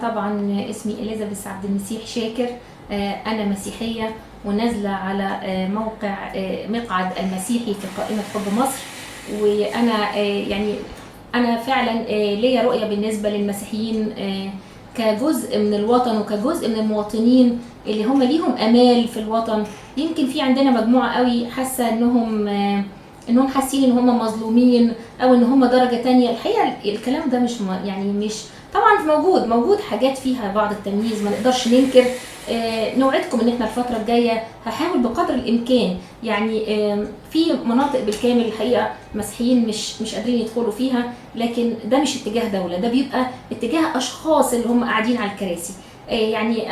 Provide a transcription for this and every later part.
طبعا اسمي إليزابيث عبد المسيح شاكر. أنا مسيحية ونازلة على موقع مقعد المسيحي في قائمة حب مصر. وأنا يعني أنا فعلا ليا رؤية بالنسبة للمسيحيين كجزء من الوطن وكجزء من المواطنين اللي هم ليهم أمال في الوطن. يمكن في عندنا مجموعة قوي حاسة انهم حاسين ان هم مظلومين او ان هم درجه تانية. الحقيقه الكلام ده مش مش طبعا موجود حاجات فيها بعض التمييز، ما نقدرش ننكر. نوعدكم ان احنا الفتره الجايه هحاول بقدر الامكان، يعني في مناطق بالكامل الحقيقه مسيحيين مش قادرين يدخلوا فيها، لكن ده مش اتجاه دوله، ده بيبقى اتجاه اشخاص اللي هم قاعدين على الكراسي. يعني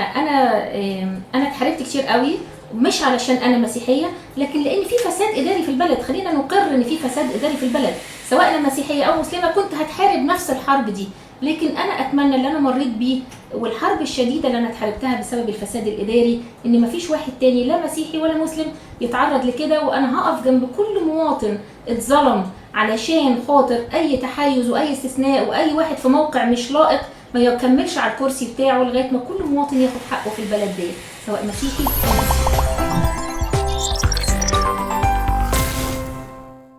انا اتحاربت كتير قوي، مش علشان انا مسيحيه، لكن لان في فساد اداري في البلد. خلينا نقر ان في فساد اداري في البلد، سواء انا مسيحيه او مسلمه كنت هتحارب نفس الحرب دي. لكن انا اتمنى اللي انا مريت بيه والحرب الشديده اللي انا اتحاربتها بسبب الفساد الاداري، ان مفيش واحد تاني لا مسيحي ولا مسلم يتعرض لكده. وانا هقف جنب كل مواطن اتظلم علشان خاطر اي تحيز واي استثناء واي واحد في موقع مش لائق ما يكملش على الكرسي بتاعه، لغايه ما كل مواطن ياخد حقه في البلد دي، سواء مسيحي او مسلم.